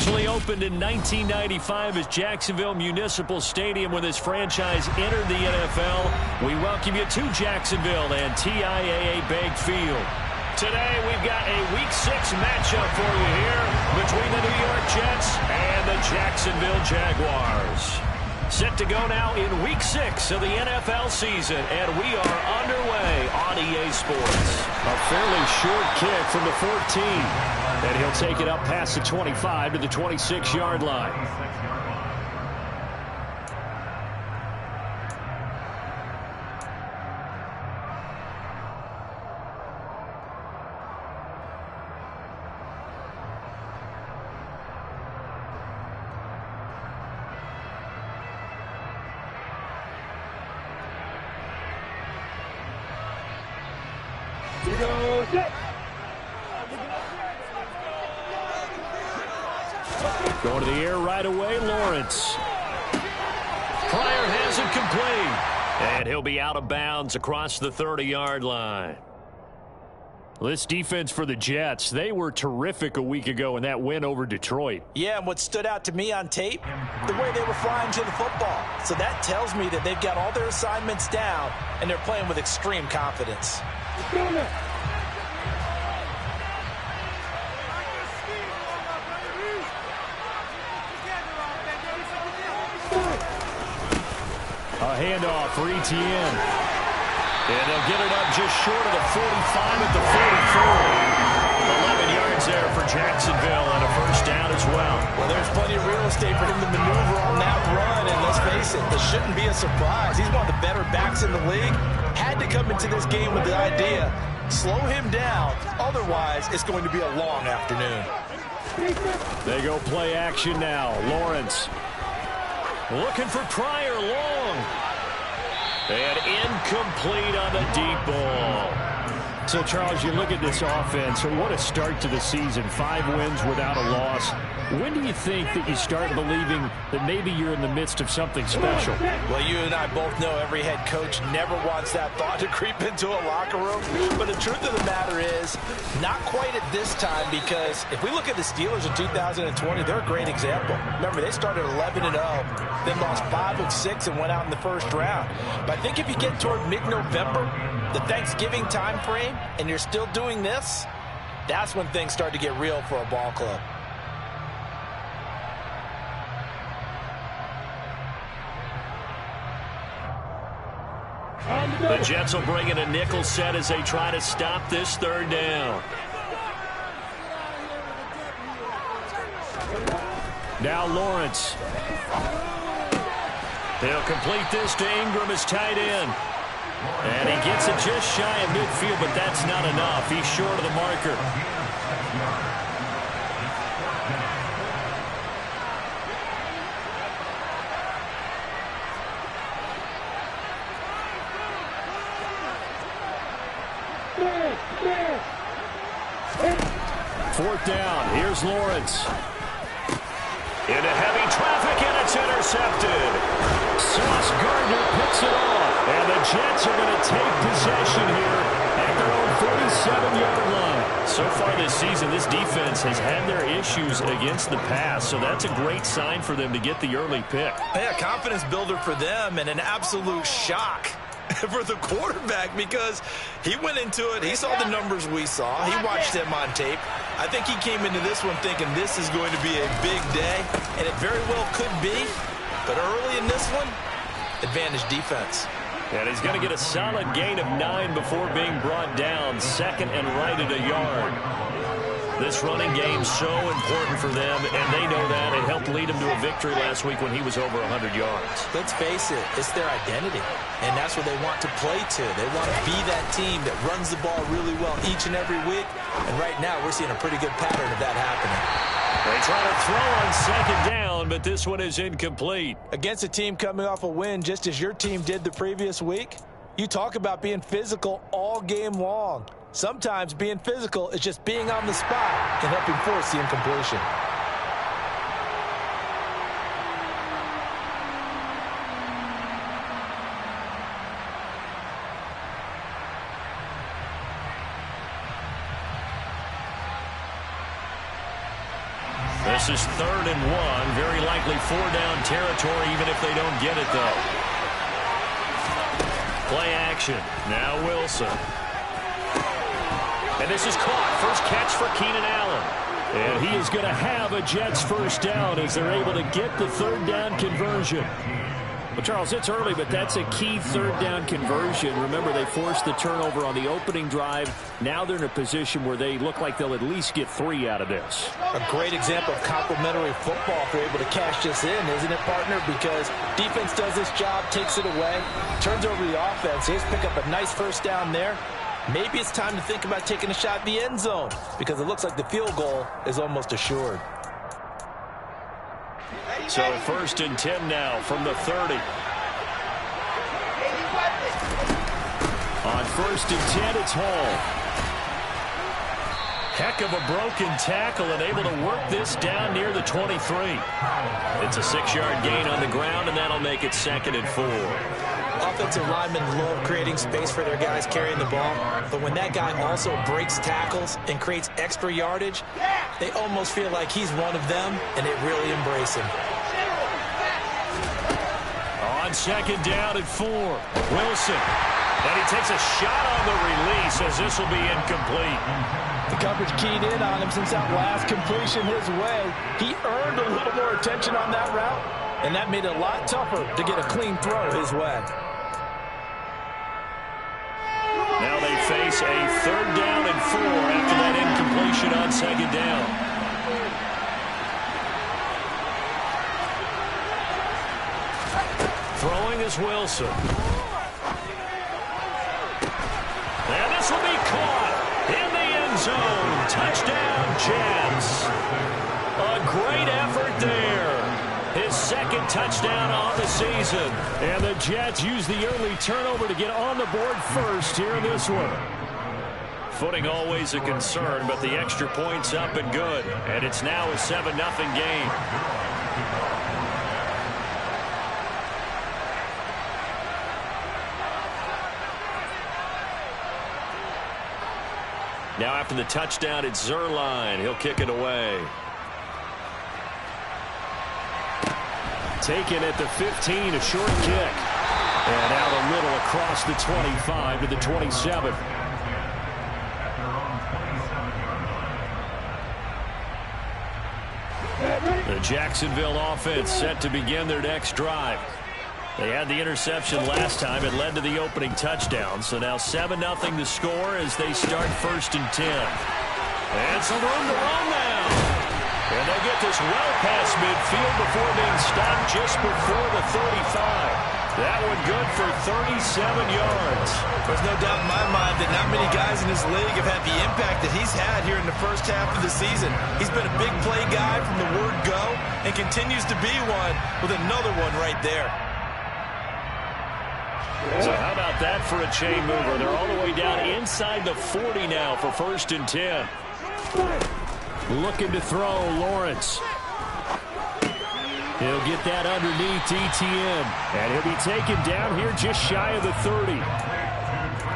officially opened in 1995 as Jacksonville Municipal Stadium when this franchise entered the NFL. We welcome you to Jacksonville and TIAA Bank Field. Today we've got a Week 6 matchup for you here between the New York Jets and the Jacksonville Jaguars. Set to go now in Week 6 of the NFL season, and we are underway on EA Sports. A fairly short kick from the 14, and he'll take it up past the 25 to the 26-yard line. Going to the air right away, Lawrence. Pryor has it complete. And he'll be out of bounds across the 30-yard line. This defense for the Jets, they were terrific a week ago in that win over Detroit. Yeah, and what stood out to me on tape, the way they were flying to the football. So that tells me that they've got all their assignments down, and they're playing with extreme confidence. A handoff for Etienne. And they'll get it up just short of the 45 at the 44. 11 yards there for Jacksonville and a first down as well. Well, there's plenty of real estate for him to maneuver on that run. And let's face it, this shouldn't be a surprise. He's one of the better backs in the league. Had to come into this game with the idea, slow him down. Otherwise, it's going to be a long afternoon. They go play action now. Lawrence looking for Pryor long. And incomplete on the deep ball. So, Charles, you look at this offense, and what a start to the season. 5 wins without a loss. When do you think that you start believing that maybe you're in the midst of something special? Well, you and I both know every head coach never wants that thought to creep into a locker room. But the truth of the matter is, not quite at this time, because if we look at the Steelers in 2020, they're a great example. Remember, they started 11-0, then lost 5 of 6 and went out in the first round. But I think if you get toward mid-November, the Thanksgiving time frame, and you're still doing this, that's when things start to get real for a ball club. The Jets will bring in a nickel set as they try to stop this third down. Now Lawrence. They'll complete this to Ingram as tight end. And he gets it just shy of midfield, but that's not enough. He's short of the marker. Fourth down. Here's Lawrence. Into heavy traffic, and it's intercepted. Sauce Gardner picks it off. And the Jets are going to take possession here at their own 47-yard line. So far this season, this defense has had their issues against the pass, so that's a great sign for them to get the early pick. Yeah, confidence builder for them, and an absolute shock for the quarterback, because he went into it, he saw the numbers we saw, he watched them on tape. I think he came into this one thinking this is going to be a big day, and it very well could be, but early in this one, advantage defense. And he's going to get a solid gain of 9 before being brought down, second and right at a yard. This running game so important for them, and they know that. It helped lead him to a victory last week when he was over 100 yards. Let's face it, it's their identity, and that's what they want to play to. They want to be that team that runs the ball really well each and every week, and right now we're seeing a pretty good pattern of that happening. They try to throw on second down, but this one is incomplete. Against a team coming off a win just as your team did the previous week, you talk about being physical all game long. Sometimes being physical is just being on the spot and helping force the incompletion. The This is 3rd and 1. Very likely 4-down territory, even if they don't get it, though. Play action. Now Wilson. And this is caught. First catch for Keenan Allen. And he is going to have a Jets first down as they're able to get the 3rd down conversion. Well, Charles, it's early, but that's a key 3rd down conversion. Remember, they forced the turnover on the opening drive. Now they're in a position where they look like they'll at least get 3 out of this. A great example of complementary football if they're able to cash this in, isn't it, partner? Because defense does this job, takes it away, turns over the offense. They just pick up a nice first down there. Maybe it's time to think about taking a shot in the end zone because it looks like the field goal is almost assured. So 1st and 10 now from the 30. On 1st and 10, it's Hall. Heck of a broken tackle and able to work this down near the 23. It's a 6-yard gain on the ground, and that'll make it 2nd and 4. Offensive linemen love creating space for their guys carrying the ball, but when that guy also breaks tackles and creates extra yardage, they almost feel like he's one of them, and they really embrace him. On 2nd down at 4, Wilson. And he takes a shot on the release as this will be incomplete. The coverage keyed in on him since that last completion his way. He earned a little more attention on that route, and that made it a lot tougher to get a clean throw his way. Now they face a 3rd down and 4 after that incompletion on 2nd down. Throwing is Wilson. And this will be caught in the end zone. Touchdown, Jags. A great effort there. His 2nd touchdown on the season. And the Jets use the early turnover to get on the board first here in this one. Footing always a concern, but the extra point's up and good. And it's now a 7-0 game. Now after the touchdown, it's Zerline. He'll kick it away. Taken at the 15, a short kick. And out a little across the 25 to the 27. The Jacksonville offense set to begin their next drive. They had the interception last time. It led to the opening touchdown. So now 7-0 the score as they start 1st and 10. And some room to run now. And they'll get this well past midfield before being stopped just before the 35. That one good for 37 yards. There's no doubt in my mind that not many guys in this league have had the impact that he's had here in the first half of the season. He's been a big play guy from the word go and continues to be one with another one right there. So how about that for a chain mover? They're all the way down inside the 40 now for 1st and 10. Looking to throw, Lawrence. He'll get that underneath ETN. And he'll be taken down here just shy of the 30.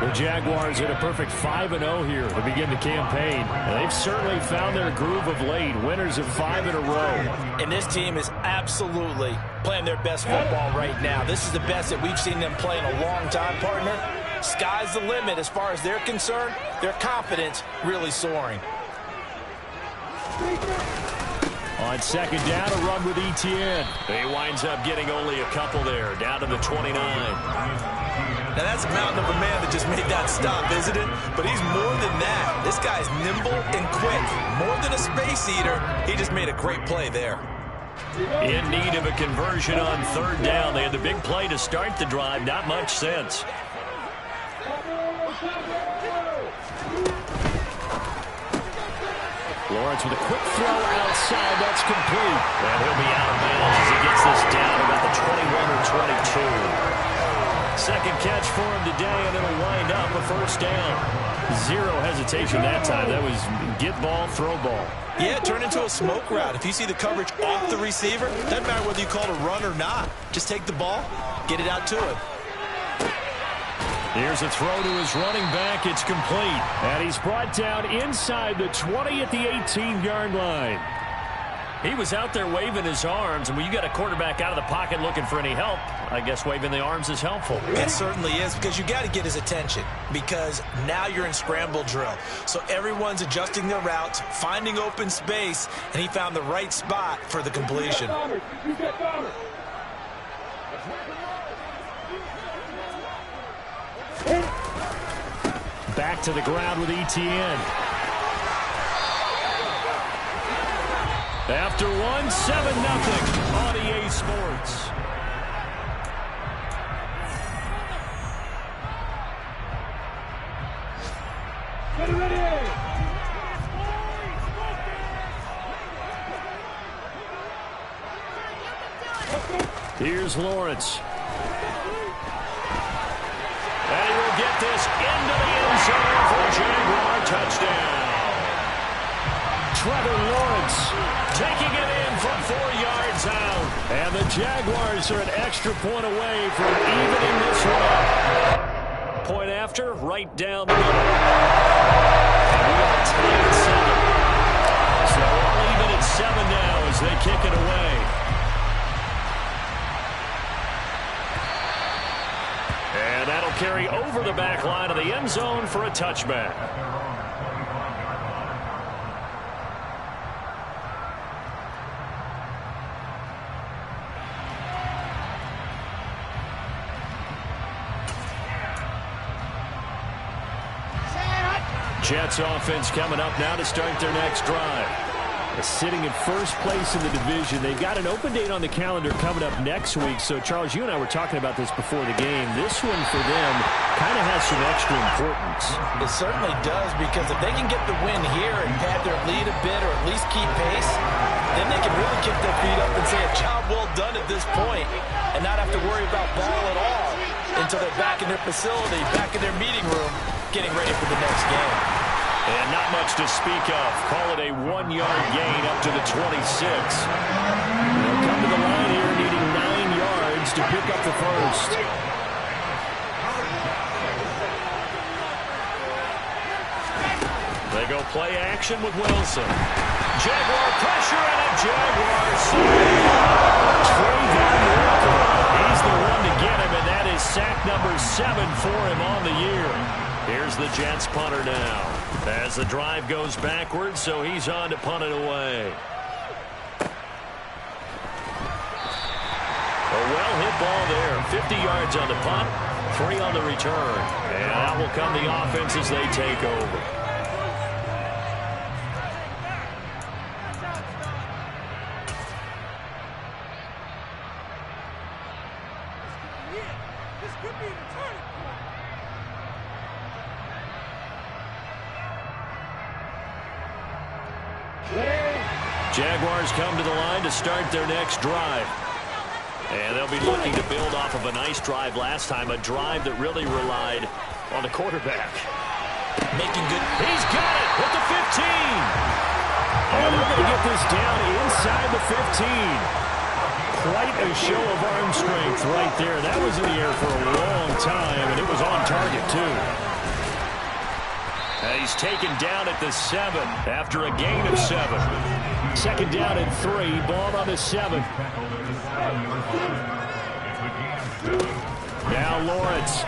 The Jaguars in a perfect 5-0 here to begin the campaign. And they've certainly found their groove of late. Winners of 5 in a row. And this team is absolutely playing their best football right now. This is the best that we've seen them play in a long time, partner. Sky's the limit as far as they're concerned. Their confidence really soaring. On 2nd down, a run with ETN. He winds up getting only a couple there, down to the 29. Now that's a mountain of a man that just made that stop, isn't it? But he's more than that. This guy's nimble and quick. More than a space eater, he just made a great play there. In need of a conversion on 3rd down. They had the big play to start the drive. Not much sense. Lawrence with a quick throw outside. That's complete. And he'll be out of bounds as he gets this down about the 21 or 22. 2nd catch for him today, and it'll wind up a 1st down. Zero hesitation that time. That was get ball, throw ball. Yeah, turn into a smoke route. If you see the coverage off the receiver, doesn't matter whether you call it a run or not. Just take the ball, get it out to him. Here's a throw to his running back. It's complete. And he's brought down inside the 20 at the 18-yard line. He was out there waving his arms, and when you got a quarterback out of the pocket looking for any help, I guess waving the arms is helpful. It certainly is, because you got to get his attention, because now you're in scramble drill. So everyone's adjusting their routes, finding open space, and he found the right spot for the completion. Back to the ground with ETN. After one, 7-0 on EA Sports. Here's Lawrence. And he will get this into the end zone for a Jaguar touchdown. Trevor Lawrence taking it in from 4 yards out. And the Jaguars are an extra point away from evening this run. Point after, right down the middle. And we are tied at 7. So all even at 7 now as they kick it away. And that'll carry over the back line of the end zone for a touchback. Jets offense coming up now to start their next drive. Sitting in first place in the division. They've got an open date on the calendar coming up next week. So, Charles, you and I were talking about this before the game. This one for them kind of has some extra importance. It certainly does, because if they can get the win here and pad their lead a bit, or at least keep pace, then they can really kick their feet up and say a job well done at this point and not have to worry about ball at all until they're back in their facility, back in their meeting room, getting ready for the next game. And not much to speak of. Call it a 1-yard gain up to the 26. They'll come to the line here needing 9 yards to pick up the first. They go play action with Wilson. Jaguar pressure and a Jaguar save. Trayvon Walker. He's the one to get him, and that is sack number 7 for him on the year. Here's the Jets punter now. As the drive goes backwards, so he's on to punt it away. A well-hit ball there. 50 yards on the punt, 3 on the return. And out will come the offense as they take over. Jaguars come to the line to start their next drive. And they'll be looking to build off of a nice drive last time, a drive that really relied on the quarterback. Making good. He's got it at the 15. And they're going to get this down inside the 15. Quite a show of arm strength right there. That was in the air for a long time, and it was on target, too. And he's taken down at the 7 after a gain of 7. Second down and 3. Ball on the 7. Now Lawrence.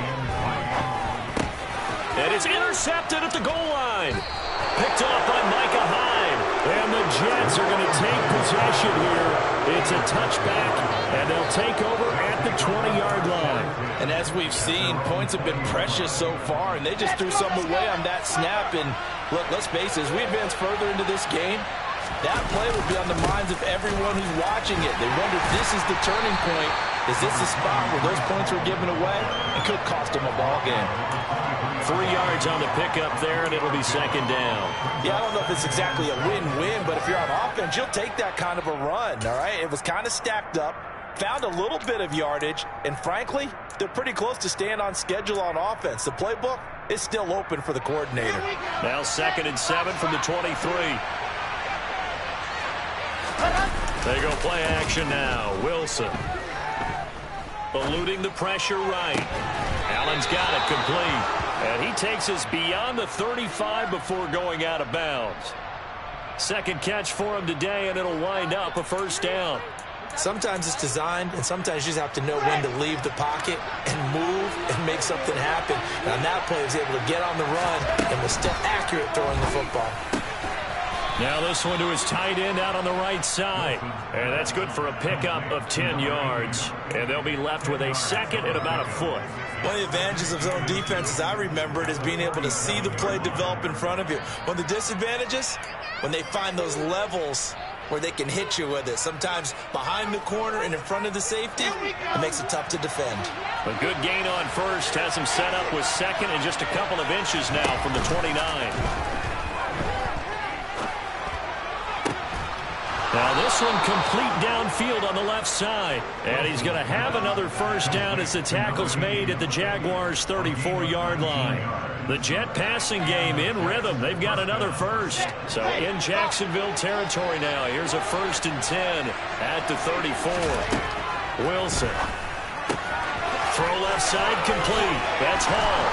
And it's intercepted at the goal line. Picked off by Micah Hyde. And the Jets are going to take possession here. It's a touchback, and they'll take over at the 20-yard line. And as we've seen, points have been precious so far, and they just threw something away on that snap. And look, let's face it, as we advance further into this game, that play will be on the minds of everyone who's watching it. They wonder if this is the turning point. Is this the spot where those points were given away? It could cost them a ball game. 3 yards on the pickup there, and it'll be second down. Yeah, I don't know if it's exactly a win-win, but if you're on offense, you'll take that kind of a run, all right? It was kind of stacked up, found a little bit of yardage, and frankly, they're pretty close to staying on schedule on offense. The playbook is still open for the coordinator. Now 2nd and 7 from the 23. They go play action now. Wilson. Eluding the pressure right. Allen's got it complete. And he takes us beyond the 35 before going out of bounds. Second catch for him today, and it'll wind up a first down. Sometimes it's designed, and sometimes you just have to know when to leave the pocket and move and make something happen. And on that play, he was able to get on the run and was still accurate throwing the football. Now this one to his tight end out on the right side. And that's good for a pickup of 10 yards. And they'll be left with a second and about a foot. One of the advantages of zone defense, as I remember it, is being able to see the play develop in front of you. One of the disadvantages, when they find those levels where they can hit you with it. Sometimes behind the corner and in front of the safety, it makes it tough to defend. A good gain on first has him set up with second and just a couple of inches now from the 29. Now this one complete downfield on the left side. And he's going to have another first down as the tackle's made at the Jaguars' 34-yard line. The Jet passing game in rhythm. They've got another first. So in Jacksonville territory now. Here's a 1st and 10 at the 34. Wilson. Throw left side complete. That's Hall.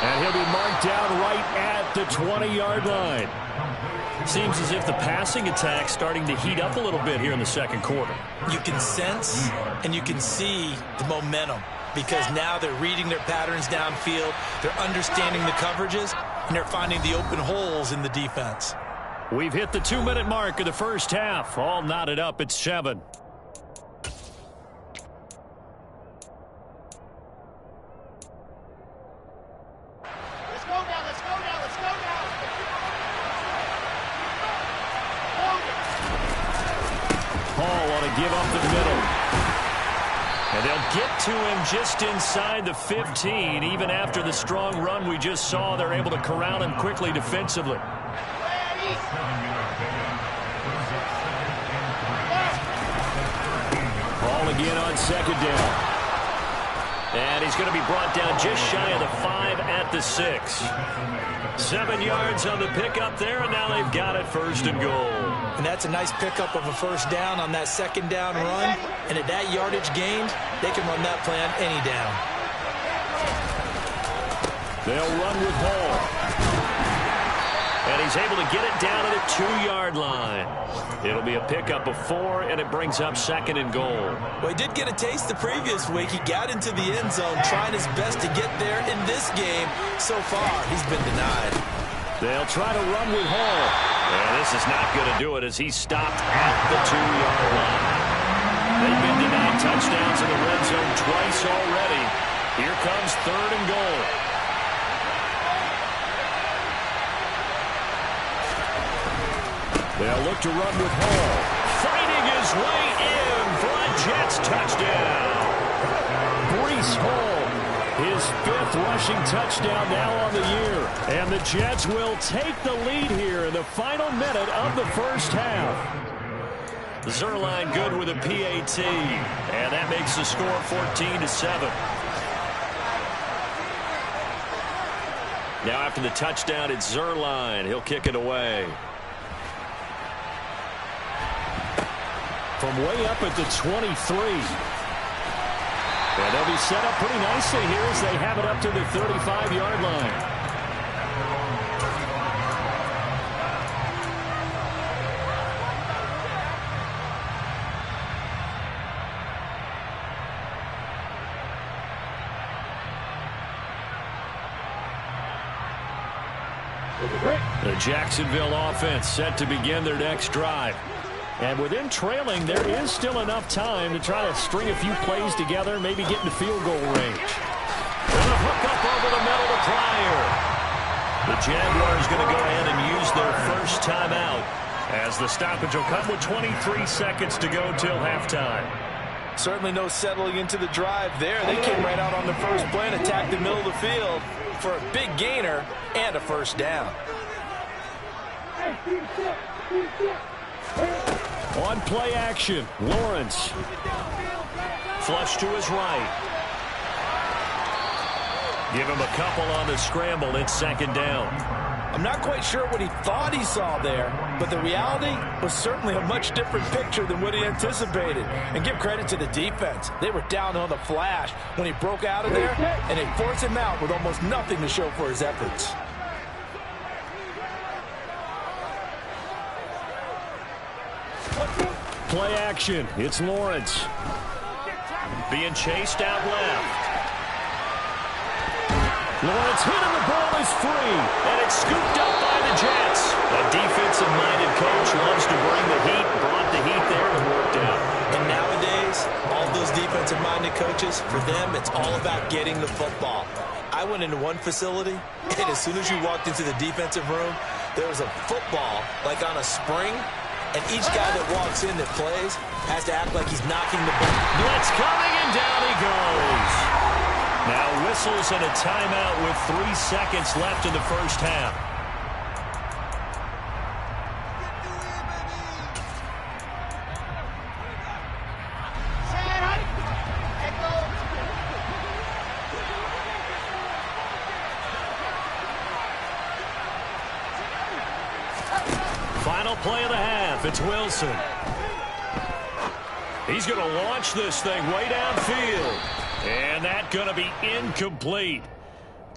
And he'll be marked down right at the 20-yard line. Seems as if the passing attack's starting to heat up a little bit here in the second quarter. You can sense and you can see the momentum because now they're reading their patterns downfield, they're understanding the coverages, and they're finding the open holes in the defense. We've hit the 2-minute mark of the first half. All knotted up at 7. Give up the middle. And they'll get to him just inside the 15. Even after the strong run we just saw, they're able to corral him quickly defensively. Ball again on second down. And he's going to be brought down just shy of the 5 at the 6. 7 yards on the pickup there, and now they've got it 1st and goal. And that's a nice pickup of a first down on that second down run. And at that yardage gained, they can run that play on any down. They'll run with Hall. And he's able to get it down to the 2-yard line. It'll be a pickup of 4, and it brings up 2nd and goal. Well, he did get a taste the previous week. He got into the end zone, trying his best to get there in this game. So far, he's been denied. They'll try to run with Hall. And this is not going to do it as he's stopped at the 2-yard line. They've been denied touchdowns in the red zone twice already. Here comes 3rd and goal. They'll look to run with Hall. Fighting his way in for a Jets touchdown. Breece Hall, his 5th rushing touchdown now on the year. And the Jets will take the lead here in the final minute of the first half. Zerline good with a PAT. And that makes the score 14-7. Now after the touchdown, it's Zerline. He'll kick it away. From way up at the 23. And they'll be set up pretty nicely here as they have it up to the 35-yard line. The Jacksonville offense set to begin their next drive. And with them trailing, there is still enough time to try to string a few plays together, maybe get into field goal range. And a hook up over the middle to Pryor. The Jaguars going to go ahead and use their first timeout as the stoppage will come with 23 seconds to go till halftime. Certainly no settling into the drive there. They came right out on the first play and attacked the middle of the field for a big gainer and a first down. On play action, Lawrence. Flush to his right. Give him a couple on the scramble. It's 2nd down. I'm not quite sure what he thought he saw there, but the reality was certainly a much different picture than what he anticipated. And give credit to the defense. They were down on the flash when he broke out of there, and they forced him out with almost nothing to show for his efforts. play action. It's Lawrence. Being chased out left. Lawrence hit and the ball is free. And it's scooped up by the Jets. A defensive-minded coach loves to bring the heat. Brought the heat there and worked out. And nowadays, all those defensive-minded coaches, for them, it's all about getting the football. I went into one facility, and as soon as you walked into the defensive room, there was a football, like on a spring, and each guy that walks in that plays has to act like he's knocking the ball. Blitz coming, and down he goes. Now whistles and a timeout with 3 seconds left in the first half. Final play of the half. It's Wilson. He's going to launch this thing way downfield. And that's going to be incomplete.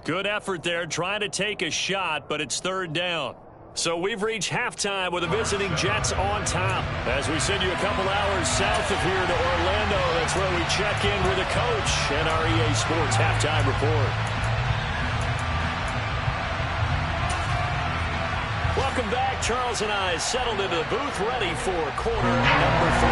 Good effort there trying to take a shot, but it's third down. So we've reached halftime with the visiting Jets on top. As we send you a couple hours south of here to Orlando, that's where we check in with the coach and our EA Sports halftime report. Welcome back. Charles and I settled into the booth, ready for quarter number 3.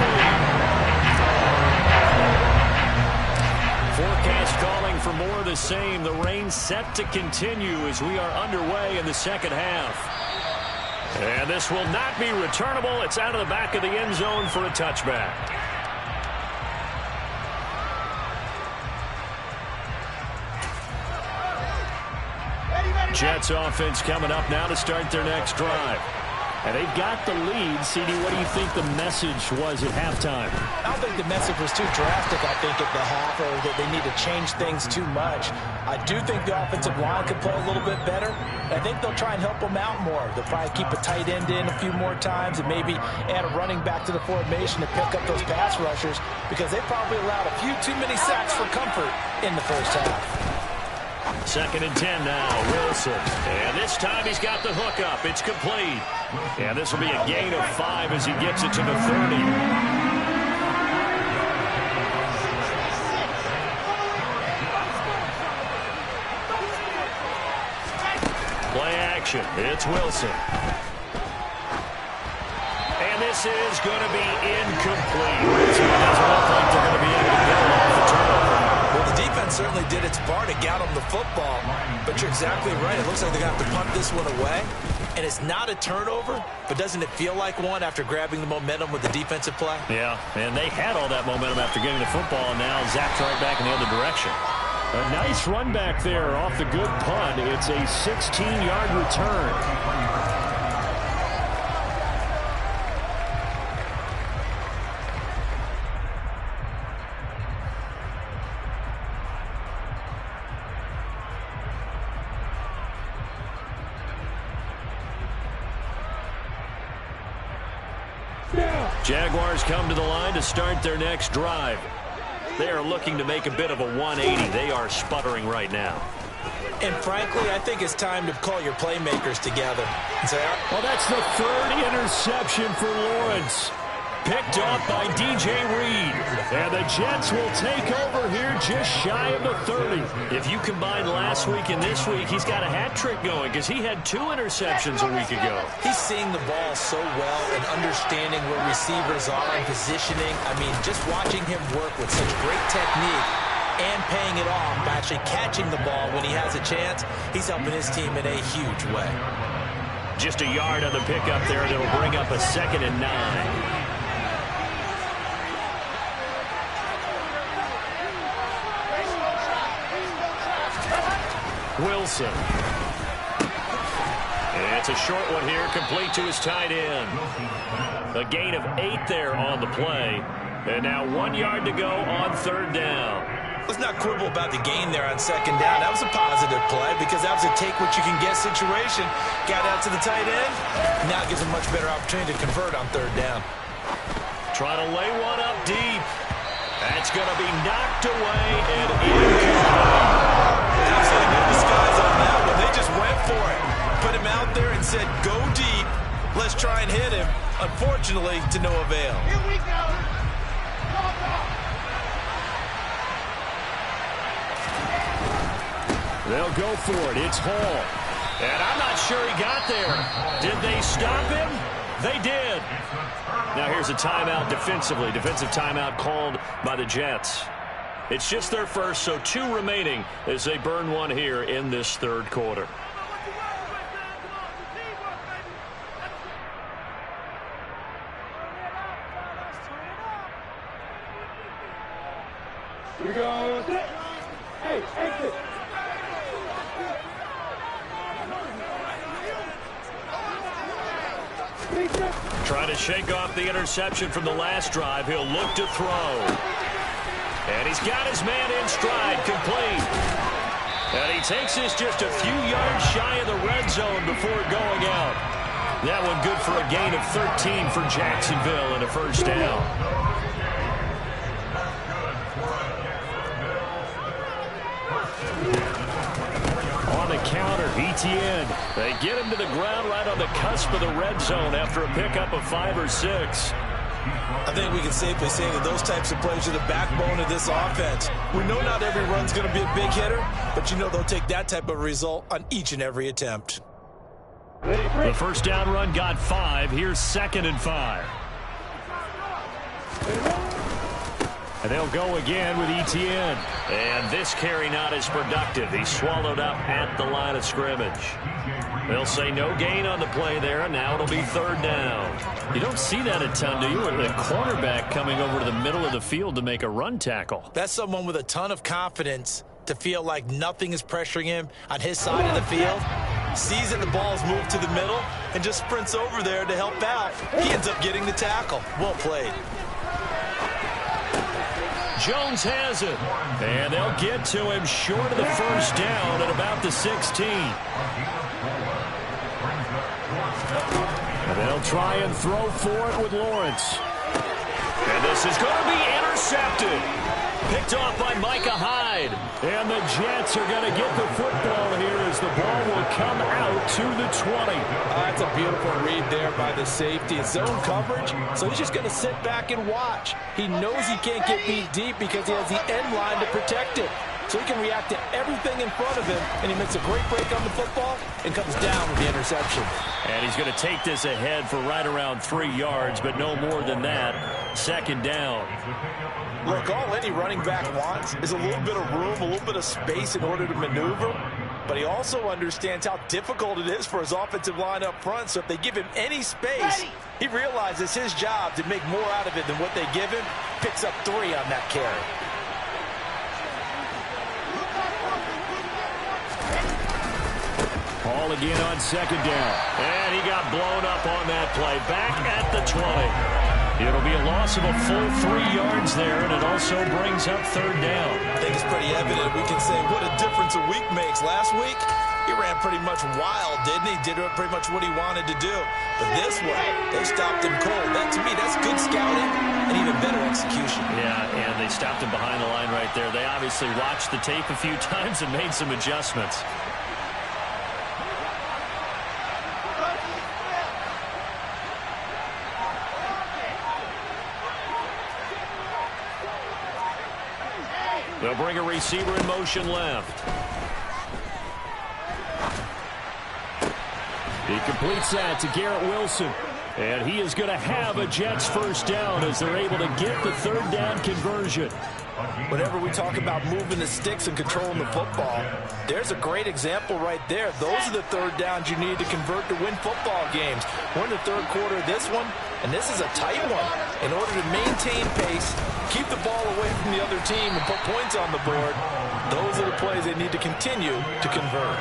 Forecast calling for more of the same. The rain set to continue as we are underway in the second half. And this will not be returnable. It's out of the back of the end zone for a touchback. Jets offense coming up now to start their next drive. And they've got the lead. CD, what do you think the message was at halftime? I don't think the message was too drastic, I think, at the half, or that they need to change things too much. I do think the offensive line could play a little bit better. I think they'll try and help them out more. They'll probably keep a tight end in a few more times and maybe add a running back to the formation to pick up those pass rushers, because they probably allowed a few too many sacks for comfort in the first half. Second and 10 now, Wilson. And this time he's got the hook up. It's complete. And this will be a gain of 5 as he gets it to the 30. Play action. It's Wilson. And this is going to be incomplete. So it doesn't look like they're going to be able to build off the turnover. Well, the defense certainly did its part to get them the football, but you're exactly right. It looks like they're going to have to punt this one away, and it's not a turnover, but doesn't it feel like one after grabbing the momentum with the defensive play? Yeah, and they had all that momentum after getting the football, and now zapped right back in the other direction. A nice run back there off the good punt. It's a 16-yard return. Jaguars come to the line to start their next drive. They are looking to make a bit of a 180. They are sputtering right now. And frankly, I think it's time to call your playmakers together and say, well, that's the third interception for Lawrence. Picked off by DJ Reed. And the Jets will take over here just shy of the 30. If you combine last week and this week, he's got a hat trick going because he had 2 interceptions a week ago. He's seeing the ball so well and understanding where receivers are and positioning. I mean, just watching him work with such great technique and paying it off by actually catching the ball when he has a chance, he's helping his team in a huge way. Just a yard on the pickup there that'll bring up a 2nd and 9. Wilson. It's a short one here, complete to his tight end. A gain of 8 there on the play. And now 1 yard to go on 3rd down. Let's not quibble about the gain there on 2nd down. That was a positive play because that was a take-what-you-can-get situation. Got out to the tight end. Now it gives him much better opportunity to convert on 3rd down. Trying to lay one up deep. That's going to be knocked away and incomplete. Absolutely no disguise on that one. They just went for it. Put him out there and said, go deep. Let's try and hit him. Unfortunately, to no avail. Here we go. They'll go for it. It's Hall. And I'm not sure he got there. Did they stop him? They did. Now here's a timeout defensively. Defensive timeout called by the Jets. It's just their first, so 2 remaining as they burn one here in this third quarter. Here we go. Hey, exit. Trying to shake off the interception from the last drive. He'll look to throw. And he's got his man in stride, complete. And he takes this just a few yards shy of the red zone before going out. That one good for a gain of 13 for Jacksonville and a first down. On the counter, Etienne. They get him to the ground right on the cusp of the red zone after a pickup of 5 or 6. I think we can safely say that those types of plays are the backbone of this offense. We know not every run's going to be a big hitter, but you know they'll take that type of result on each and every attempt. The first down run got 5. Here's 2nd and 5. And they'll go again with Etienne. And this carry not as productive. He's swallowed up at the line of scrimmage. They'll say no gain on the play there, and now it'll be 3rd down. You don't see that a ton, do you? The cornerback coming over to the middle of the field to make a run tackle. That's someone with a ton of confidence to feel like nothing is pressuring him on his side of the field. Sees that the ball's moved to the middle and just sprints over there to help out. He ends up getting the tackle. Well played. Jones has it. And they'll get to him short of the first down at about the 16. And they'll try and throw for it with Lawrence. And this is going to be intercepted. Picked off by Micah Hyde. And the Jets are going to get the football here as the ball will come out to the 20. That's a beautiful read there by the safety. It's zone coverage, so he's just going to sit back and watch. He knows he can't get beat deep because he has the end line to protect it. So he can react to everything in front of him, and he makes a great break on the football and comes down with the interception. And he's going to take this ahead for right around 3 yards, but no more than that. 2nd down. Look, all any running back wants is a little bit of room, a little bit of space in order to maneuver. But he also understands how difficult it is for his offensive line up front. So if they give him any space, he realizes his job to make more out of it than what they give him. Picks up 3 on that carry. Ball again on 2nd down. And he got blown up on that play. Back at the 20. It'll be a loss of a full 3 yards there, and it also brings up 3rd down. I think it's pretty evident. We can say what a difference a week makes. Last week, he ran pretty much wild, didn't he? Did pretty much what he wanted to do. But this way, they stopped him cold. That, to me, that's good scouting and even better execution. Yeah, and they stopped him behind the line right there. They obviously watched the tape a few times and made some adjustments. They'll bring a receiver in motion left. He completes that to Garrett Wilson. And he is going to have a Jets first down as they're able to get the 3rd down conversion. Whenever we talk about moving the sticks and controlling the football, there's a great example right there. Those are the 3rd downs you need to convert to win football games. We're in the 3rd quarter of this one, and this is a tight one. In order to maintain pace, keep the ball away from the other team, and put points on the board, those are the plays they need to continue to convert.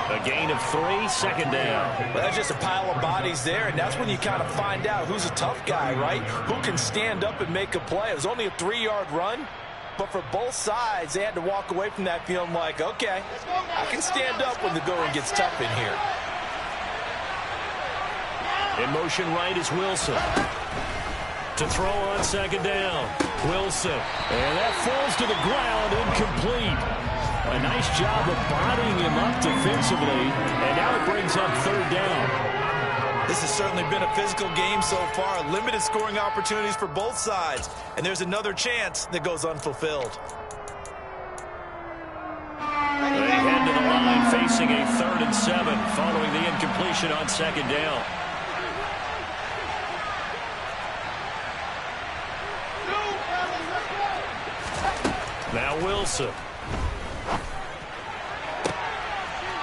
A gain of 3, 2nd down. Well, that's just a pile of bodies there, and that's when you kind of find out who's a tough guy, right? Who can stand up and make a play. It was only a 3-yard run, but for both sides, they had to walk away from that feeling like, okay, I can stand up when the going gets tough in here. In motion right is Wilson. To throw on 2nd down. Wilson. And that falls to the ground, incomplete. A nice job of bodying him up defensively, and now it brings up 3rd down. This has certainly been a physical game so far. Limited scoring opportunities for both sides. And there's another chance that goes unfulfilled. They head to the line facing a 3rd and 7 following the incompletion on 2nd down. Now Wilson.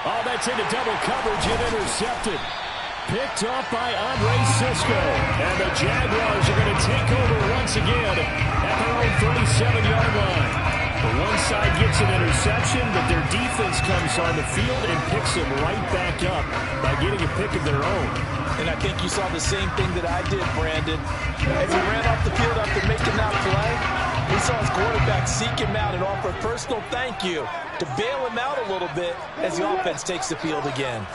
Oh, that's into double coverage and intercepted. Picked off by Andre Cisco. And the Jaguars are going to take over once again at their own 37-yard line. The one side gets an interception, but their defense comes on the field and picks them right back up by getting a pick of their own. And I think you saw the same thing that I did, Brandon. As he ran off the field after making that play, we saw his quarterback seek him out and offer a personal thank you to bail him out a little bit as the offense takes the field again.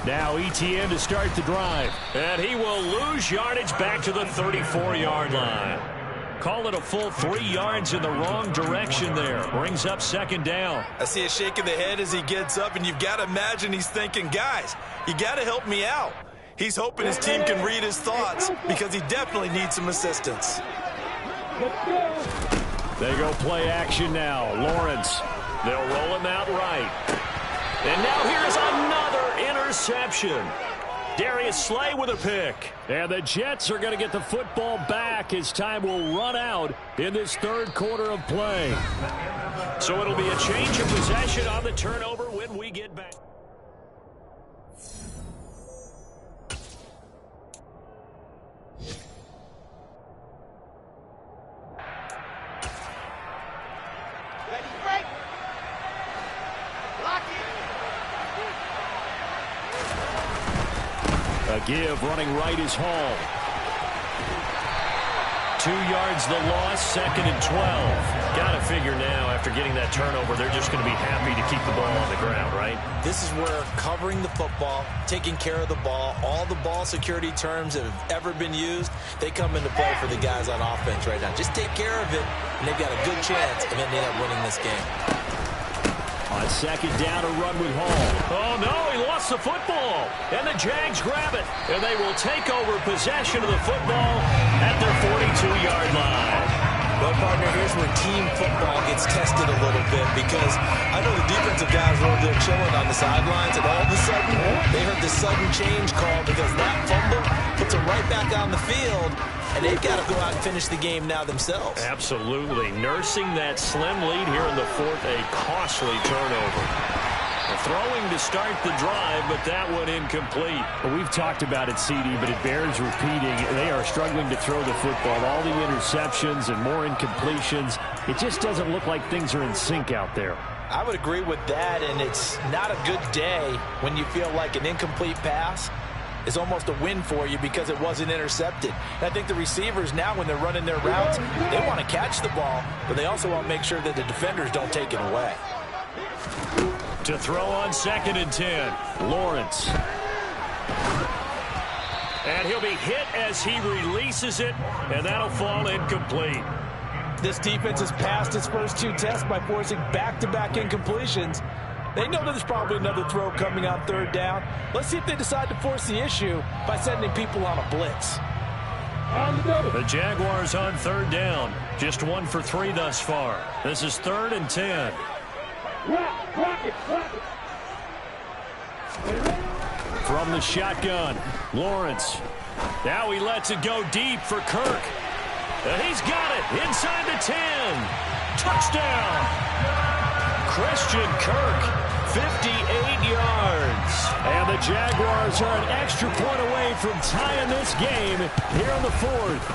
Now ETN to start the drive. And he will lose yardage back to the 34-yard line. Call it a full 3 yards in the wrong direction there. Brings up 2nd down. I see a shake of the head as he gets up, and you've got to imagine he's thinking, guys, you got to help me out. He's hoping his team can read his thoughts because he definitely needs some assistance. They go play action now. Lawrence. They'll roll him out right. And now here's another interception. Darius Slay with a pick. And the Jets are going to get the football back as time will run out in this 3rd quarter of play. So it'll be a change of possession on the turnover when we get back. A give, running right is Hall. 2 yards the loss, 2nd and 12. Got to figure now, after getting that turnover, they're just going to be happy to keep the ball on the ground, right? This is where covering the football, taking care of the ball, all the ball security terms that have ever been used, they come into play for the guys on offense right now. Just take care of it, and they've got a good chance of ending up winning this game. On 2nd down, a run with Hall. Oh, no, he lost the football. And the Jags grab it. And they will take over possession of the football at their 42-yard line. Well, partner, here's where team football gets tested a little bit because I know the defensive guys were over there chilling on the sidelines, and all of a sudden, they heard the sudden change call because that fumble puts them right back on the field, and they've got to go out and finish the game now themselves. Absolutely. Nursing that slim lead here in the 4th, a costly turnover. Throwing to start the drive, but that one incomplete. Well, we've talked about it, CD, but it bears repeating. They are struggling to throw the football. All the interceptions and more incompletions. It just doesn't look like things are in sync out there. I would agree with that, and it's not a good day when you feel like an incomplete pass is almost a win for you because it wasn't intercepted. And I think the receivers now, when they're running their routes, they want to catch the ball, but they also want to make sure that the defenders don't take it away. To throw on 2nd and 10, Lawrence. And he'll be hit as he releases it, and that'll fall incomplete. This defense has passed its first 2 tests by forcing back-to-back incompletions. They know that there's probably another throw coming on 3rd down. Let's see if they decide to force the issue by sending people on a blitz. The Jaguars on 3rd down. Just 1 for 3 thus far. This is 3rd and 10. From the shotgun, Lawrence. Now he lets it go deep for Kirk. And he's got it inside the 10. Touchdown. Christian Kirk, 58 yards. And the Jaguars are an extra point away from tying this game here in the 4th.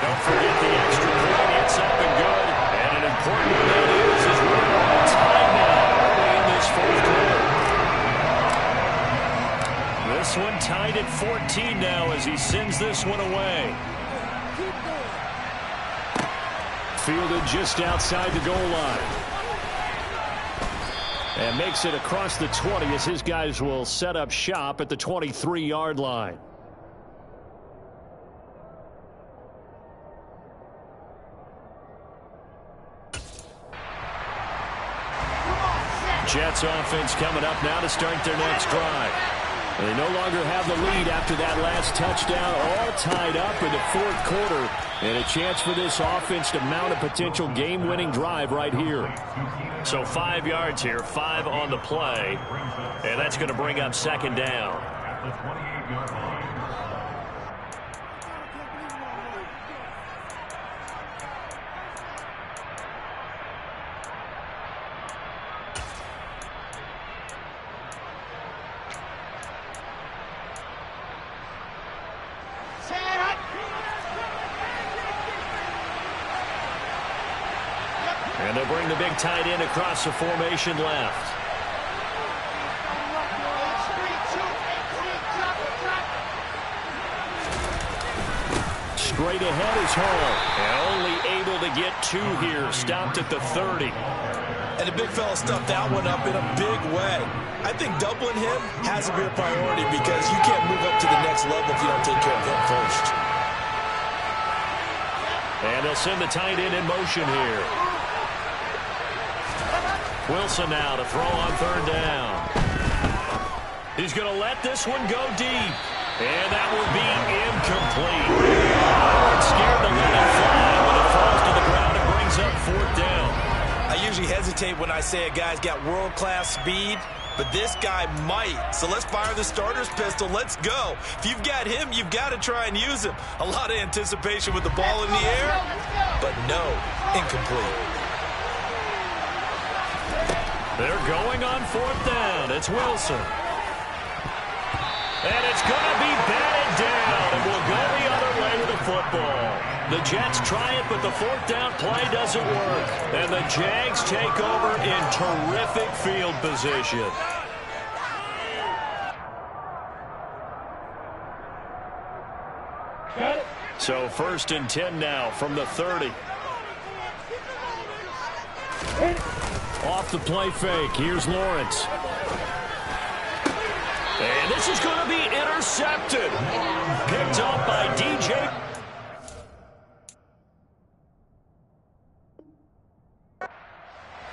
Don't forget the extra point. It's up and good. And an important one that is we're all tied now early in this 4th quarter. This one tied at 14 now as he sends this one away. Fielded just outside the goal line. And makes it across the 20 as his guys will set up shop at the 23-yard line. Jets offense coming up now to start their next drive. They no longer have the lead after that last touchdown, all tied up in the fourth quarter, and a chance for this offense to mount a potential game-winning drive right here. So 5 yards here, 5 on the play, and that's going to bring up second down. The 28-yard line. And they'll bring the big tight end across the formation left. Straight ahead is Hall. And only able to get 2 here. Stopped at the 30. And the big fella stuffed that one up in a big way. I think doubling him has to be a priority because you can't move up to the next level if you don't take care of him first. And they'll send the tight end in motion here. Wilson now to throw on third down. He's going to let this one go deep. And that will be incomplete. Oh, it's scared to let it fly when it falls to the ground and brings up fourth down. I usually hesitate when I say a guy's got world-class speed, but this guy might. So let's fire the starter's pistol. Let's go. If you've got him, you've got to try and use him. A lot of anticipation with the ball in the air, but no, incomplete. They're going on fourth down. It's Wilson. And it's going to be batted down. And we'll go the other way with the football. The Jets try it, but the fourth down play doesn't work. And the Jags take over in terrific field position. So 1st and 10 now from the 30. Off the play fake. Here's Lawrence. And this is going to be intercepted. Picked up by DJ.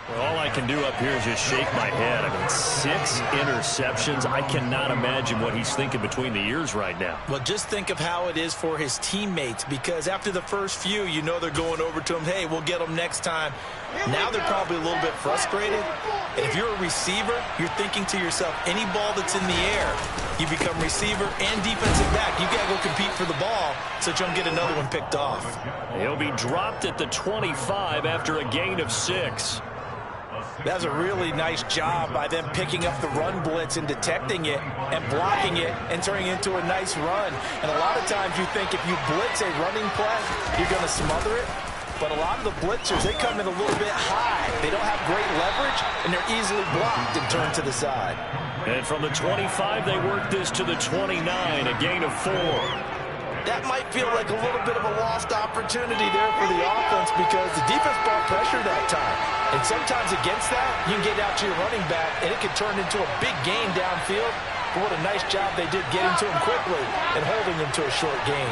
Well, all I can do up here is just shake my head. I mean, 6 interceptions. I cannot imagine what he's thinking between the ears right now. Well, just think of how it is for his teammates, because after the first few, you know they're going over to him, hey, we'll get them next time. Now they're probably a little bit frustrated. And if you're a receiver, you're thinking to yourself, any ball that's in the air, you become receiver and defensive back. You got to go compete for the ball so that you don't get another one picked off. He'll be dropped at the 25 after a gain of 6. That's a really nice job by them picking up the run blitz and detecting it and blocking it and turning it into a nice run. And a lot of times you think if you blitz a running play, you're going to smother it. But a lot of the blitzers, they come in a little bit high. They don't have great leverage, and they're easily blocked and turned to the side. And from the 25, they work this to the 29, a gain of 4. That might feel like a little bit of a lost opportunity there for the offense because the defense brought pressure that time. And sometimes against that, you can get out to your running back, and it can turn into a big gain downfield. But what a nice job they did getting to him quickly and holding him to a short gain.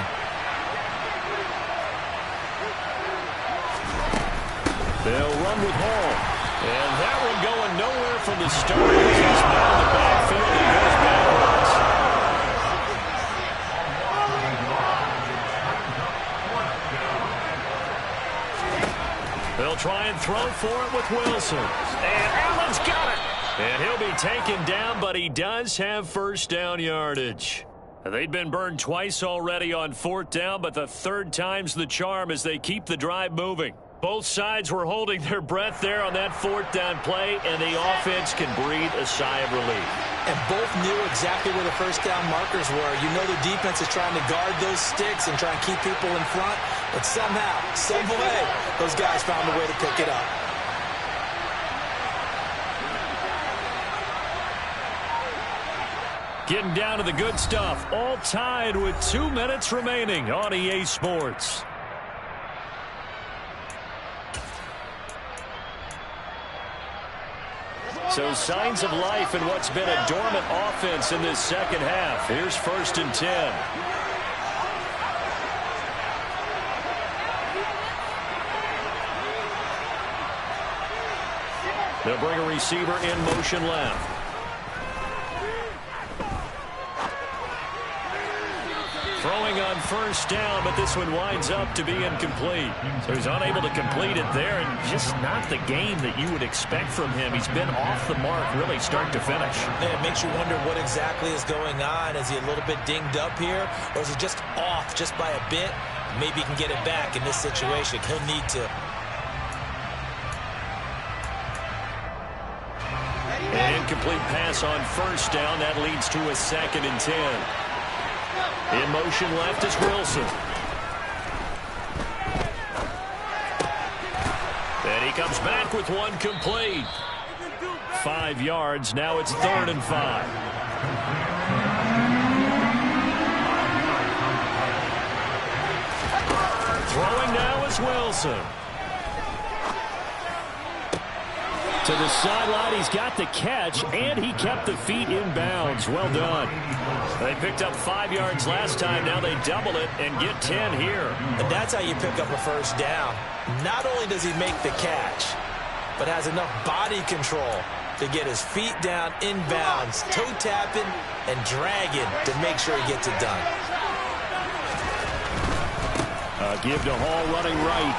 They'll run with Hall. And that one going nowhere from the start. He's now in the backfield and goes backwards. They'll try and throw for it with Wilson. And Allen's got it. And he'll be taken down, but he does have first down yardage. They've been burned twice already on fourth down, but the third time's the charm as they keep the drive moving. Both sides were holding their breath there on that fourth down play, and the offense can breathe a sigh of relief. And both knew exactly where the first down markers were. You know the defense is trying to guard those sticks and try and keep people in front, but somehow, some way, those guys found a way to pick it up. Getting down to the good stuff, all tied with 2 minutes remaining on EA Sports. So signs of life in what's been a dormant offense in this second half. Here's 1st and 10. They'll bring a receiver in motion left. Throwing on first down, but this one winds up to be incomplete. So he's unable to complete it there, and just not the game that you would expect from him. He's been off the mark really start to finish. Yeah, it makes you wonder what exactly is going on. Is he a little bit dinged up here, or is he just off just by a bit? Maybe he can get it back in this situation. He'll need to. An incomplete pass on first down. That leads to a 2nd and 10. In motion left is Wilson. And he comes back with one complete. 5 yards. Now it's 3rd and 5. Throwing now is Wilson. To the sideline, he's got the catch, and he kept the feet in bounds. Well done. They picked up 5 yards last time. Now they double it and get 10 here. And that's how you pick up a first down. Not only does he make the catch, but has enough body control to get his feet down in bounds, toe tapping and dragging to make sure he gets it done. Give to Hall running right.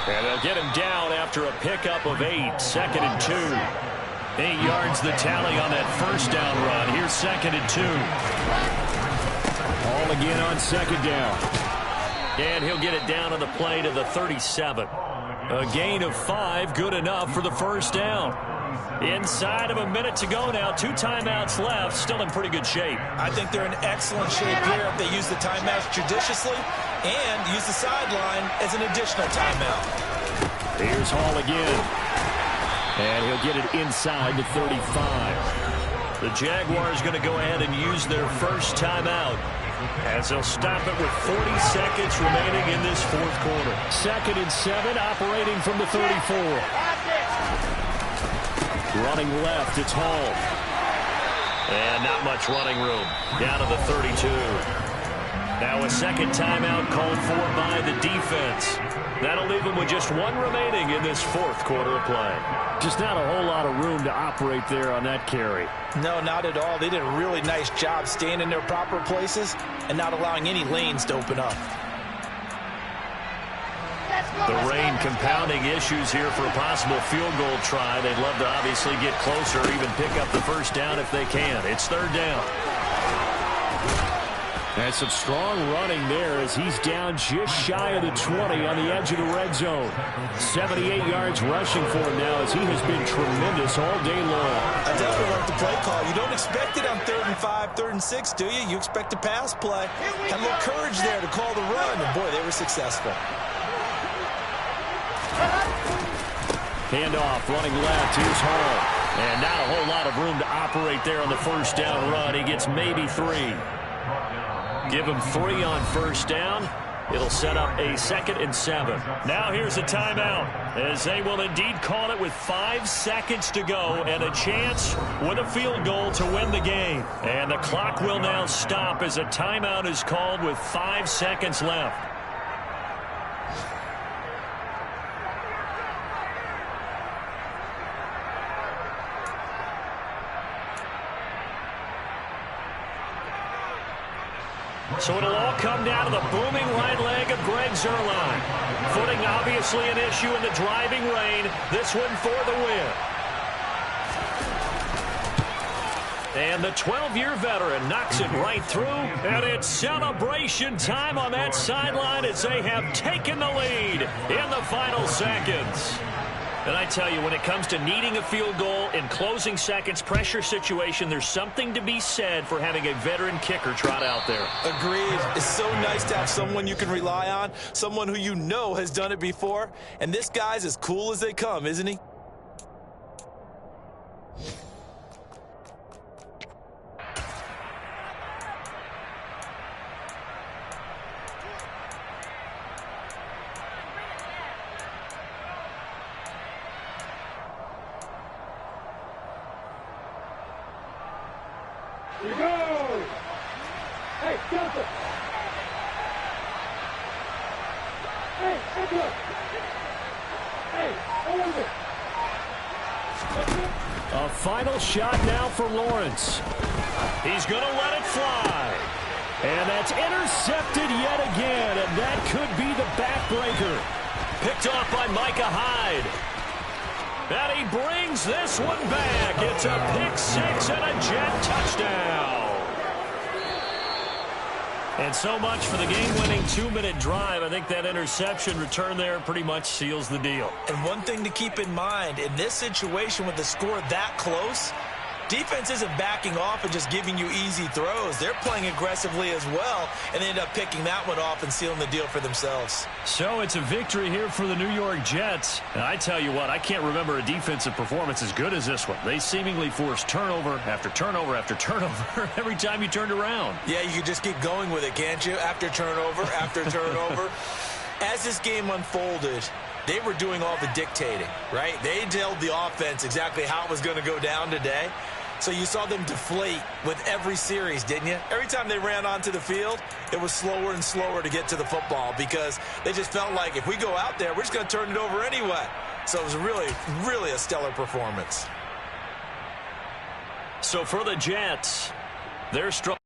And they'll get him down after a pickup of 8. 2nd and 2. 8 yards the tally on that first down run. Here's 2nd and 2. Hall again on 2nd down. And he'll get it down on the play to the 37. A gain of 5, good enough for the first down. Inside of a minute to go now. 2 timeouts left. Still in pretty good shape. I think they're in excellent shape here if they use the timeouts judiciously and use the sideline as an additional timeout. Here's Hall again. And he'll get it inside the 35. The Jaguars going to go ahead and use their first timeout as they'll stop it with 40 seconds remaining in this 4th quarter. 2nd and 7, operating from the 34. Running left, it's Hall. And not much running room. Down to the 32. Now a second timeout called for by the defense. That'll leave them with just 1 remaining in this 4th quarter of play. Just not a whole lot of room to operate there on that carry. No, not at all. They did a really nice job staying in their proper places and not allowing any lanes to open up. The rain compounding issues here for a possible field goal try. They'd love to obviously get closer, even pick up the first down if they can. It's 3rd down. And some strong running there as he's down just shy of the 20 on the edge of the red zone. 78 yards rushing for him now as he has been tremendous all day long. I definitely like the play call. You don't expect it on 3rd and 5, 3rd and 6, do you? You expect a pass play. Had a little courage there to call the run, and boy, they were successful. Handoff, running left, here's Hall. And not a whole lot of room to operate there on the first down run. He gets maybe 3. Give him 3 on first down. It'll set up a 2nd and 7. Now here's a timeout as they will indeed call it with 5 seconds to go and a chance with a field goal to win the game. And the clock will now stop as a timeout is called with 5 seconds left. So it'll all come down to the booming right leg of Greg Zuerlein. Footing obviously an issue in the driving rain. This one for the win. And the 12-year veteran knocks it right through. And it's celebration time on that sideline as they have taken the lead in the final seconds. And I tell you, when it comes to needing a field goal in closing seconds, pressure situation, there's something to be said for having a veteran kicker trot out there. Agreed. It's so nice to have someone you can rely on, someone who you know has done it before. And this guy's as cool as they come, isn't he? You go! Hey, Joseph! Hey, Edward! Hey, over! A final shot now for Lawrence. He's going to let it fly. And that's intercepted yet again, and that could be the backbreaker. Picked off by Micah Hyde. And he brings this one back. It's a pick six and a Jet touchdown. And so much for the game-winning 2-minute drive. I think that interception return there pretty much seals the deal. And one thing to keep in mind, in this situation with the score that close, defense isn't backing off and just giving you easy throws. They're playing aggressively as well, and they end up picking that one off and sealing the deal for themselves. So it's a victory here for the New York Jets. And I tell you what, I can't remember a defensive performance as good as this one. They seemingly forced turnover after turnover after turnover every time you turned around. Yeah, you could just keep going with it, can't you? After turnover, after turnover. As this game unfolded, they were doing all the dictating, right? They told the offense exactly how it was going to go down today. So you saw them deflate with every series, didn't you? Every time they ran onto the field, it was slower and slower to get to the football because they just felt like if we go out there, we're just going to turn it over anyway. So it was really, really a stellar performance. So for the Jets, they're strong.